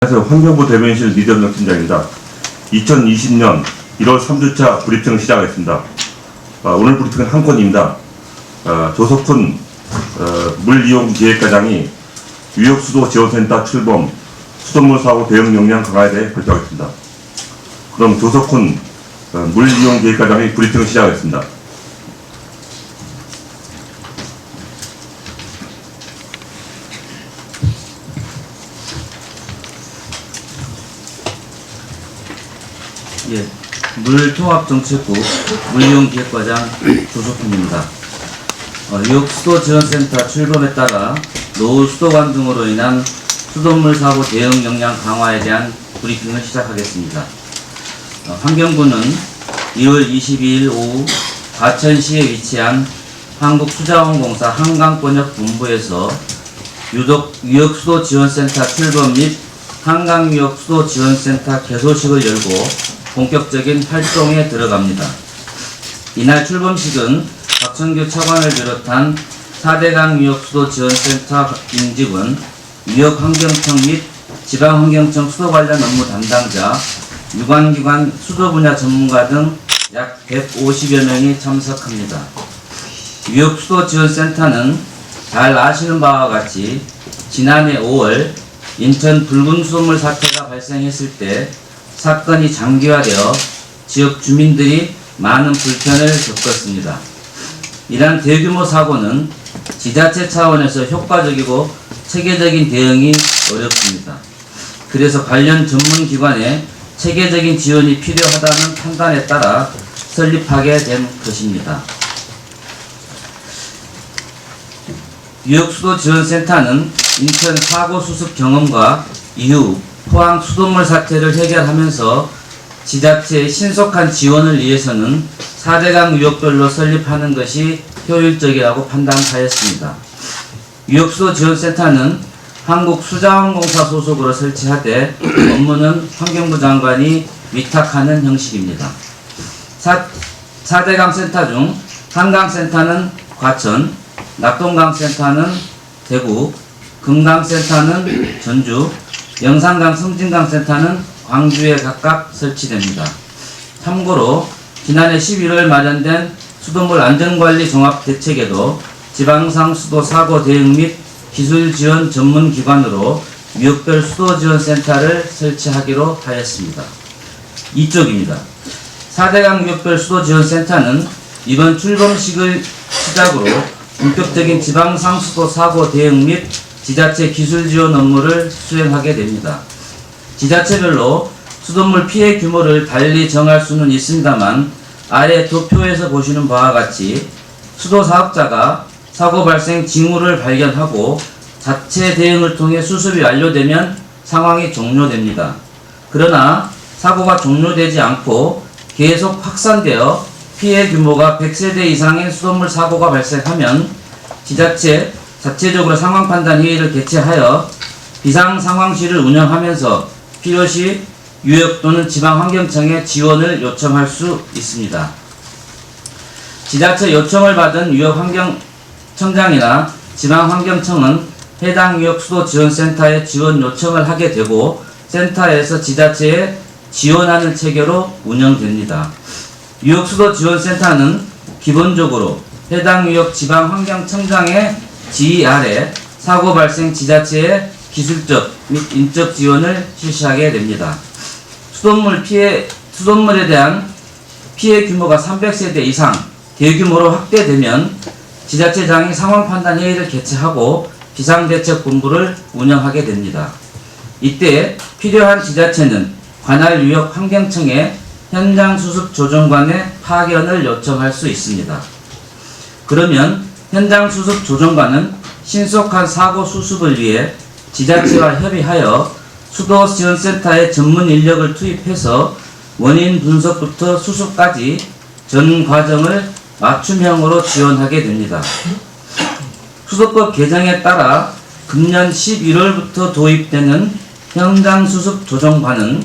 안녕하세요. 환경부 대변인실 리더명 팀장입니다. 2020년 1월 3주차 브리핑을 시작하겠습니다. 오늘 브리핑은 한 건입니다. 조석훈 물이용기획과장이 유역수도 지원센터 출범 수돗물 사고 대응 역량 강화에 대해 발표하겠습니다. 그럼 조석훈 물이용기획과장이 브리핑을 시작하겠습니다. 예, 물통합정책국 물이용기획과장 조석훈입니다. 유역수도지원센터 출범에 따라 노후 수도관 등으로 인한 수돗물 사고 대응 역량 강화에 대한 브리핑을 시작하겠습니다. 환경부는 2월 22일 오후 과천시에 위치한 한국수자원공사 한강권역본부에서 유역수도지원센터 출범 및 한강유역수도지원센터 개소식을 열고 본격적인 활동에 들어갑니다. 이날 출범식은 박천규 차관을 비롯한 4대강 유역수도지원센터 임직원, 유역환경청 및 지방환경청 수도 관련 업무 담당자, 유관기관 수도 분야 전문가 등 약 150여 명이 참석합니다. 유역수도지원센터는 잘 아시는 바와 같이 지난해 5월 인천 붉은 수돗물 사태가 발생했을 때 사건이 장기화되어 지역 주민들이 많은 불편을 겪었습니다. 이러한 대규모 사고는 지자체 차원에서 효과적이고 체계적인 대응이 어렵습니다. 그래서 관련 전문기관에 체계적인 지원이 필요하다는 판단에 따라 설립하게 된 것입니다. 유역수도지원센터는 인천 사고 수습 경험과 이후 포항 수돗물 사태를 해결하면서 지자체의 신속한 지원을 위해서는 4대강 유역별로 설립하는 것이 효율적이라고 판단하였습니다. 유역수도지원센터는 한국수자원공사 소속으로 설치하되 업무는 환경부 장관이 위탁하는 형식입니다. 4대강 센터 중 한강센터는 과천, 낙동강센터는 대구, 금강센터는 전주, 영산강 성진강센터는 광주에 각각 설치됩니다. 참고로 지난해 11월 마련된 수돗물 안전관리 종합대책에도 지방상 수도 사고 대응 및 기술 지원 전문 기관으로 유역별 수도지원센터를 설치하기로 하였습니다. 이쪽입니다. 4대강 유역별 수도지원센터는 이번 출범식을 시작으로 본격적인 지방상 수도 사고 대응 및 지자체 기술 지원 업무를 수행하게 됩니다. 지자체별로 수돗물 피해 규모를 달리 정할 수는 있습니다만 아래 도표에서 보시는 바와 같이 수도 사업자가 사고 발생 징후를 발견하고 자체 대응을 통해 수습이 완료되면 상황이 종료됩니다. 그러나 사고가 종료되지 않고 계속 확산되어 피해 규모가 100세대 이상의 수돗물 사고가 발생하면 자체적으로 상황판단회의를 개최하여 비상상황실을 운영하면서 필요시 유역 또는 지방환경청에 지원을 요청할 수 있습니다. 지자체 요청을 받은 유역환경청장이나 지방환경청은 해당 유역수도지원센터에 지원 요청을 하게 되고 센터에서 지자체에 지원하는 체계로 운영됩니다. 유역수도지원센터는 기본적으로 해당 유역 지방환경청장의 지휘 아래 사고 발생 지자체의 기술적 및 인적 지원을 실시하게 됩니다. 수돗물에 대한 피해 규모가 300세대 이상 대규모로 확대되면 지자체장이 상황판단회의를 개최하고 비상대책본부를 운영하게 됩니다. 이때 필요한 지자체는 관할 유역환경청에 현장수습조정관의 파견을 요청할 수 있습니다. 그러면 현장수습조정관은 신속한 사고 수습을 위해 지자체와 협의하여 수도지원센터의 전문 인력을 투입해서 원인 분석부터 수습까지 전 과정을 맞춤형으로 지원하게 됩니다. 수도법 개정에 따라 금년 11월부터 도입되는 현장수습조정관은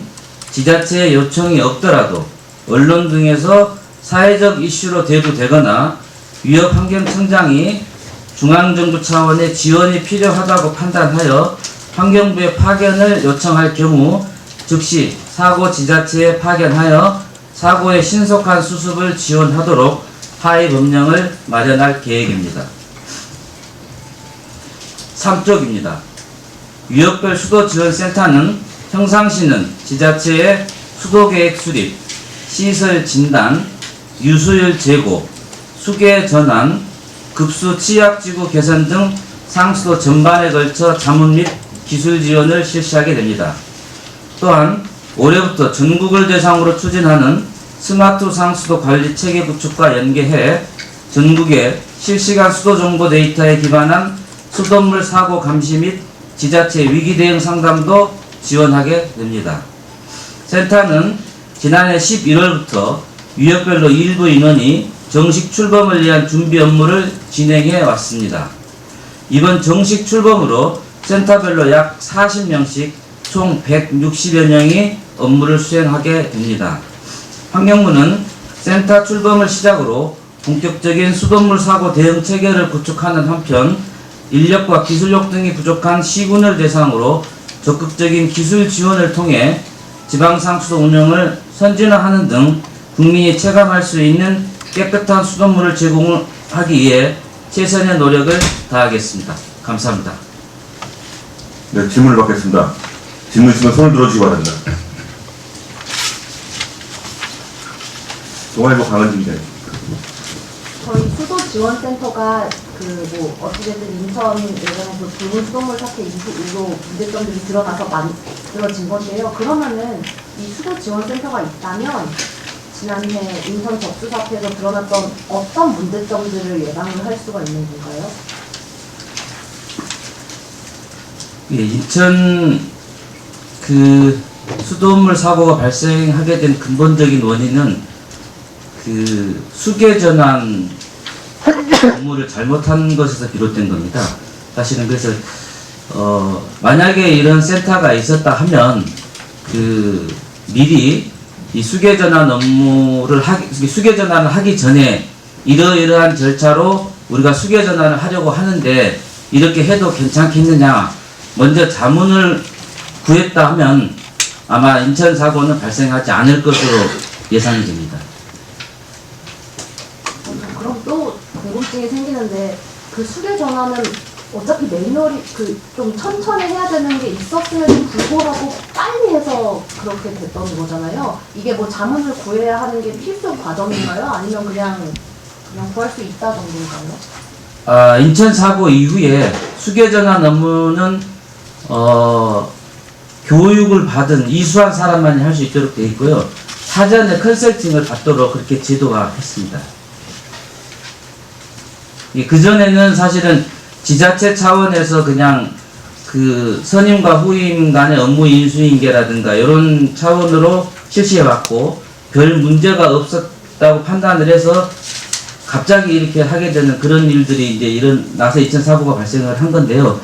지자체의 요청이 없더라도 언론 등에서 사회적 이슈로 대두되거나 유역환경청장이 중앙정부 차원의 지원이 필요하다고 판단하여 환경부에 파견을 요청할 경우 즉시 사고 지자체에 파견하여 사고의 신속한 수습을 지원하도록 하위 법령을 마련할 계획입니다. 3쪽입니다. 유역별 수도지원센터는 평상시는 지자체의 수도계획 수립, 시설 진단, 유수율 제고, 수계 전환, 급수 취약지구 개선 등 상수도 전반에 걸쳐 자문 및 기술 지원을 실시하게 됩니다. 또한 올해부터 전국을 대상으로 추진하는 스마트 상수도 관리 체계 구축과 연계해 전국의 실시간 수도 정보 데이터에 기반한 수돗물 사고 감시 및 지자체 위기 대응 상담도 지원하게 됩니다. 센터는 지난해 11월부터 유역별로 일부 인원이 정식 출범을 위한 준비 업무를 진행해 왔습니다. 이번 정식 출범으로 센터별로 약 40명씩 총 160여 명이 업무를 수행하게 됩니다. 환경부는 센터 출범을 시작으로 본격적인 수돗물 사고 대응 체계를 구축하는 한편 인력과 기술력 등이 부족한 시군을 대상으로 적극적인 기술 지원을 통해 지방상수도 운영을 선진화하는 등 국민이 체감할 수 있는 깨끗한 수돗물을 제공하기 위해 최선의 노력을 다하겠습니다. 감사합니다. 네, 질문을 받겠습니다. 질문 있으면 손을 들어주시기 바랍니다. 동아일보 강은진 기자님. 저희 수도지원센터가 어찌됐든 인천 예전에서 붉은 수돗물 사태 이후로 문제점들이 드러나서 만들어진 건데요. 그러면은 이 수도지원센터가 있다면 지난해 인천 접수 사태에서 드러났던 어떤 문제점들을 예방을 할 수가 있는 건가요? 예, 인천 수돗물 사고가 발생하게 된 근본적인 원인은 수계 전환 업무를 잘못한 것에서 비롯된 겁니다. 사실은 그래서 만약에 이런 센터가 있었다 하면 미리 이 수계 전환 수계 전환을 하기 전에 이러이러한 절차로 우리가 수계 전환을 하려고 하는데 이렇게 해도 괜찮겠느냐 먼저 자문을 구했다 하면 아마 인천 사고는 발생하지 않을 것으로 예상이 됩니다. 그럼 또 궁금증이 생기는데 그 수계 전환은 어차피 매뉴얼이 좀 천천히 해야 되는 게 있었음에도 불구하고 빨리 해서 그렇게 됐던 거잖아요. 이게 뭐 자문을 구해야 하는 게 필수 과정인가요? 아니면 그냥 구할 수 있다 정도인가요? 인천 사고 이후에 수계 전환 업무는 교육을 받은 이수한 사람만이 할 수 있도록 되어 있고요. 사전에 컨설팅을 받도록 그렇게 제도가 했습니다. 그전에는 사실은 지자체 차원에서 그냥 선임과 후임 간의 업무 인수인계라든가 이런 차원으로 실시해왔고 별 문제가 없었다고 판단을 해서 갑자기 이렇게 하게 되는 그런 일들이 이제 일어나서 인천 사고가 발생을 한 건데요.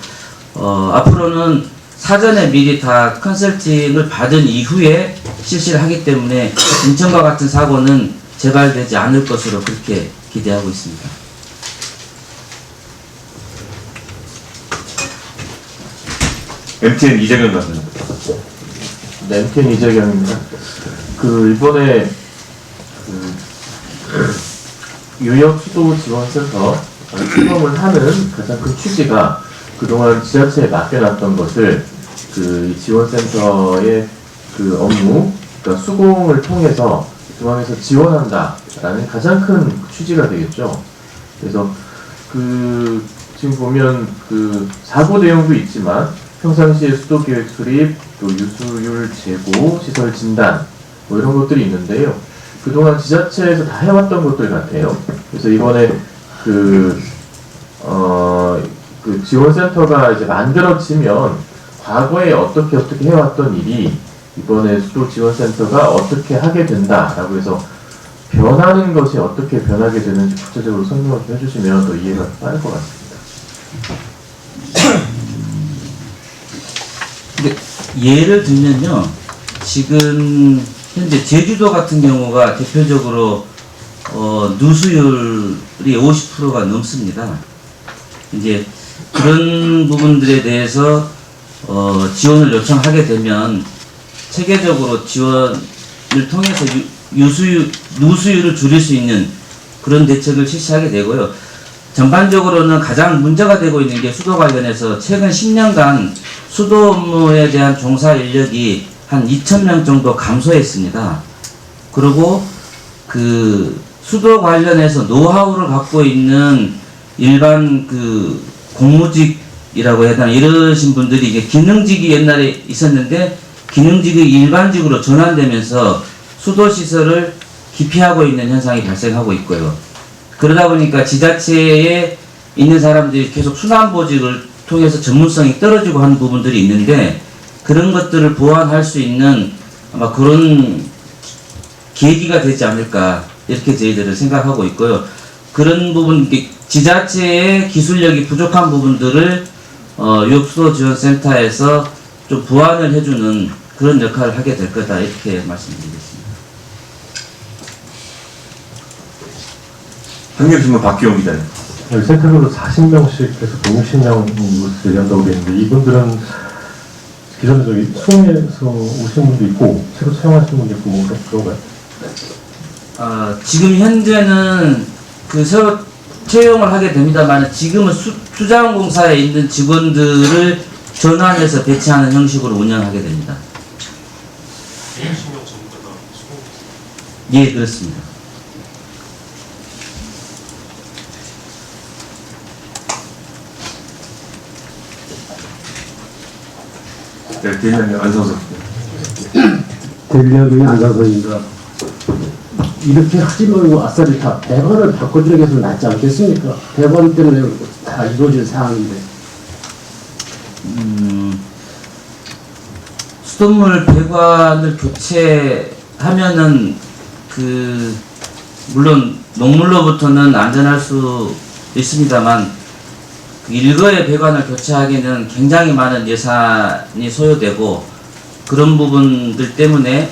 앞으로는 사전에 미리 다 컨설팅을 받은 이후에 실시를 하기 때문에 인천과 같은 사고는 재발되지 않을 것으로 그렇게 기대하고 있습니다. MTN 이재경 교수님. 네, MTN 이재경입니다. 이번에 유역수도지원센터 출범을 하는 가장 큰 취지가 그동안 지자체에 맡겨놨던 것을 이 지원센터의 업무, 그러니까 수공을 통해서 중앙에서 지원한다라는 가장 큰 취지가 되겠죠. 그래서 지금 보면 사고 내용도 있지만 평상시에 수도계획 수립, 또 유수율 제고, 시설 진단 뭐 이런 것들이 있는데요. 그동안 지자체에서 다 해왔던 것들 같아요. 그래서 이번에 지원센터가 이제 만들어지면 과거에 어떻게 해왔던 일이 이번에 수도지원센터가 어떻게 하게 된다라고 해서 변하는 것이 어떻게 변하게 되는지 구체적으로 설명을 좀 해주시면 더 이해가 빠를 것 같습니다. 예를 들면요, 지금 현재 제주도 같은 경우가 대표적으로 누수율이 50%가 넘습니다. 이제 그런 부분들에 대해서 지원을 요청하게 되면 체계적으로 지원을 통해서 누수율을 줄일 수 있는 그런 대책을 실시하게 되고요. 전반적으로는 가장 문제가 되고 있는 게 수도 관련해서 최근 10년간 수도 업무에 대한 종사 인력이 한 2,000명 정도 감소했습니다. 그리고 그 수도 관련해서 노하우를 갖고 있는 일반 그 공무직이라고 해야 되나 이러신 분들이 이게 기능직이 옛날에 있었는데 기능직이 일반직으로 전환되면서 수도 시설을 기피하고 있는 현상이 발생하고 있고요. 그러다 보니까 지자체에 있는 사람들이 계속 순환보직을 통해서 전문성이 떨어지고 하는 부분들이 있는데 그런 것들을 보완할 수 있는 아마 그런 계기가 되지 않을까 이렇게 저희들은 생각하고 있고요. 그런 부분 지자체의 기술력이 부족한 부분들을 유역수도지원센터에서 좀 보완을 해주는 그런 역할을 하게 될 거다 이렇게 말씀드리겠습니다. 한겨신문 박기용 기자님. 센터별로 40명씩 해서 160명 얘기한다고 되는데 이분들은 기존에 수원에서 오신 분도 있고 새로 채용하신 분도 있고 뭐 그런가요? 지금 현재는 그 새로 채용을 하게 됩니다만 지금은 수자원공사에 있는 직원들을 전환해서 배치하는 형식으로 운영하게 됩니다. 160명 전부가 수공. 예, 그렇습니다. 네, 대변인 안성석. 대변인 안상선입니다. 이렇게 하지 말고 아싸리 다 배관을 바꿔주는 게 더 낫지 않겠습니까? 배관 때문에 다 이루어질 상황인데. 수돗물 배관을 교체하면은 물론 녹물로부터는 안전할 수 있습니다만 그 일거의 배관을 교체하기는 굉장히 많은 예산이 소요되고 그런 부분들 때문에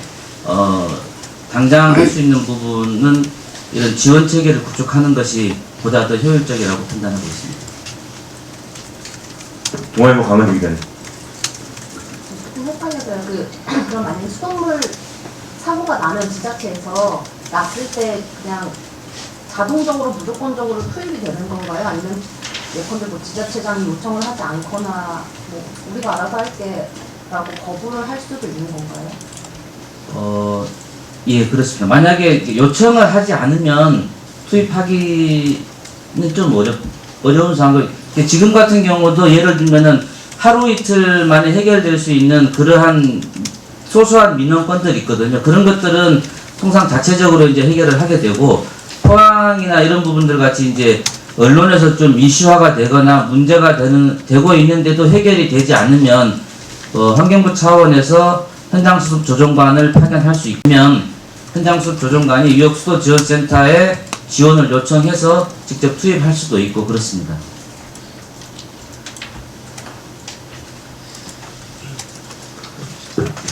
당장 할 수 있는 부분은 이런 지원 체계를 구축하는 것이 보다 더 효율적이라고 판단하고 있습니다. 동아일보 강은희 기자님. 좀 헷갈려서요. 그럼 만약에 수돗물 사고가 나면 지자체에서 났을 때 그냥 자동적으로 무조건적으로 투입이 되는 건가요? 아니면 예컨대 뭐 지자체장이 요청을 하지 않거나 뭐 우리가 알아서 할게라고 거부를 할 수도 있는 건가요? 예, 그렇습니다. 만약에 요청을 하지 않으면 투입하기는 좀 어려운 상황. 지금 같은 경우도 예를 들면은 하루 이틀 만에 해결될 수 있는 그러한 소소한 민원건들이 있거든요. 그런 것들은 통상 자체적으로 이제 해결을 하게 되고 포항이나 이런 부분들 같이 이제 언론에서 좀 이슈화가 되거나 문제가 되고 있는데도 해결이 되지 않으면 환경부 차원에서 현장수습 조정관을 파견할 수 있으면 현장수습 조정관이 유역수도지원센터에 지원을 요청해서 직접 투입할 수도 있고 그렇습니다.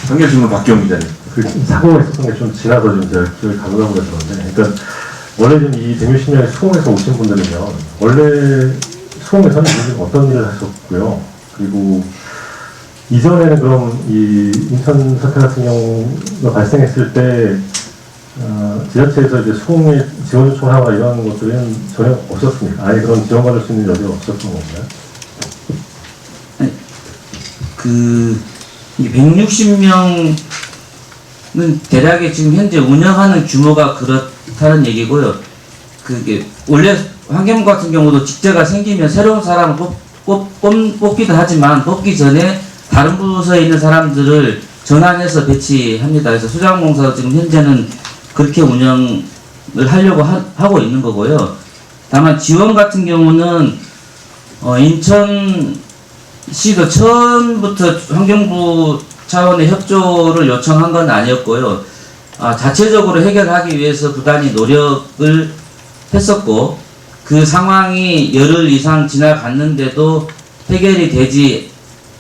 한겨신문 박기용 기자님. 그 사고가 있었던 게 좀 지나서 좀 제가 기억이 가물가물 그런데 그러니까 원래 좀 이 160명의 수공에서 오신 분들은요 원래 수공에서는 어떤 일을 하셨고요 그리고 이전에는 그럼 이 인천 사태 같은 경우가 발생했을 때 지자체에서 이제 수공에 지원 요청을 하거나 이런 것들은 전혀 없었습니까? 아예 그런 지원받을 수 있는 여지가 없었던 건가요? 이 160명은 대략의 지금 현재 운영하는 규모가 그렇다는 얘기고요. 그게 원래 환경부 같은 경우도 직제가 생기면 새로운 사람을 뽑기도 하지만 뽑기 전에 다른 부서에 있는 사람들을 전환해서 배치합니다. 그래서 수자원공사도 지금 현재는 그렇게 운영을 하려고 하고 있는 거고요. 다만 지원 같은 경우는 인천시도 처음부터 환경부 차원의 협조를 요청한 건 아니었고요. 자체적으로 해결하기 위해서 구단이 노력을 했었고 그 상황이 열흘 이상 지나갔는데도 해결이 되지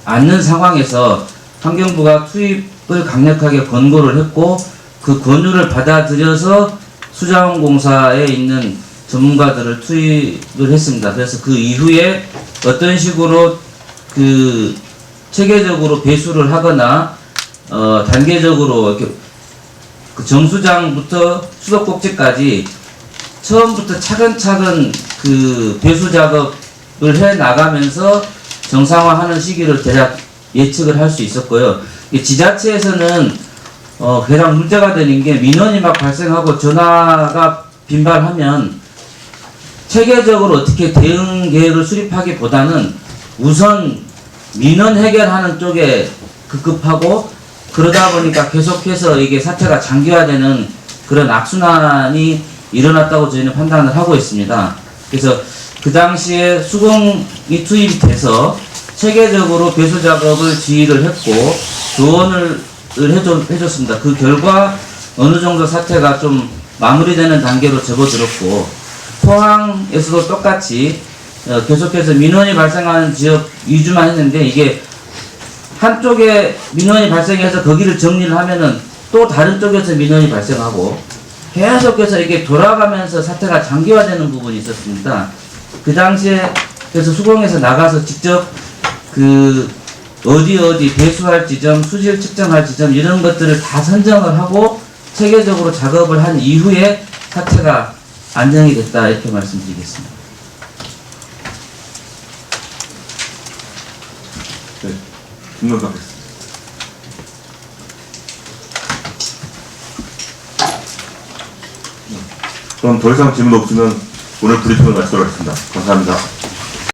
않는 상황에서 환경부가 투입을 강력하게 권고를 했고 그 권유를 받아들여서 수자원공사에 있는 전문가들을 투입을 했습니다. 그래서 그 이후에 어떤 식으로 그 체계적으로 배수를 하거나 단계적으로 이렇게 그 정수장부터 수도꼭지까지 처음부터 차근차근 그 배수 작업을 해 나가면서 정상화하는 시기를 대략 예측을 할 수 있었고요. 이 지자체에서는 가장 문제가 되는 게 민원이 막 발생하고 전화가 빈발하면 체계적으로 어떻게 대응 계획을 수립하기보다는 우선 민원 해결하는 쪽에 급급하고 그러다 보니까 계속해서 이게 사태가 장기화되는 그런 악순환이 일어났다고 저희는 판단을 하고 있습니다. 그래서 그 당시에 수공이 투입이 돼서 체계적으로 배수 작업을 지휘를 했고 조언을 해줬습니다. 그 결과 어느 정도 사태가 좀 마무리되는 단계로 접어들었고 포항에서도 똑같이 계속해서 민원이 발생하는 지역 위주만 했는데 이게 한쪽에 민원이 발생해서 거기를 정리를 하면은 또 다른 쪽에서 민원이 발생하고 계속해서 이게 돌아가면서 사태가 장기화되는 부분이 있었습니다. 그 당시에 그래서 수공에서 나가서 직접 그 어디 배수할 지점, 수질 측정할 지점 이런 것들을 다 선정을 하고 체계적으로 작업을 한 이후에 사태가 안정이 됐다 이렇게 말씀드리겠습니다. 네, 질문 받겠습니다. 그럼 더 이상 질문 없으면 오늘 브리핑을 마치도록 하겠습니다. 감사합니다.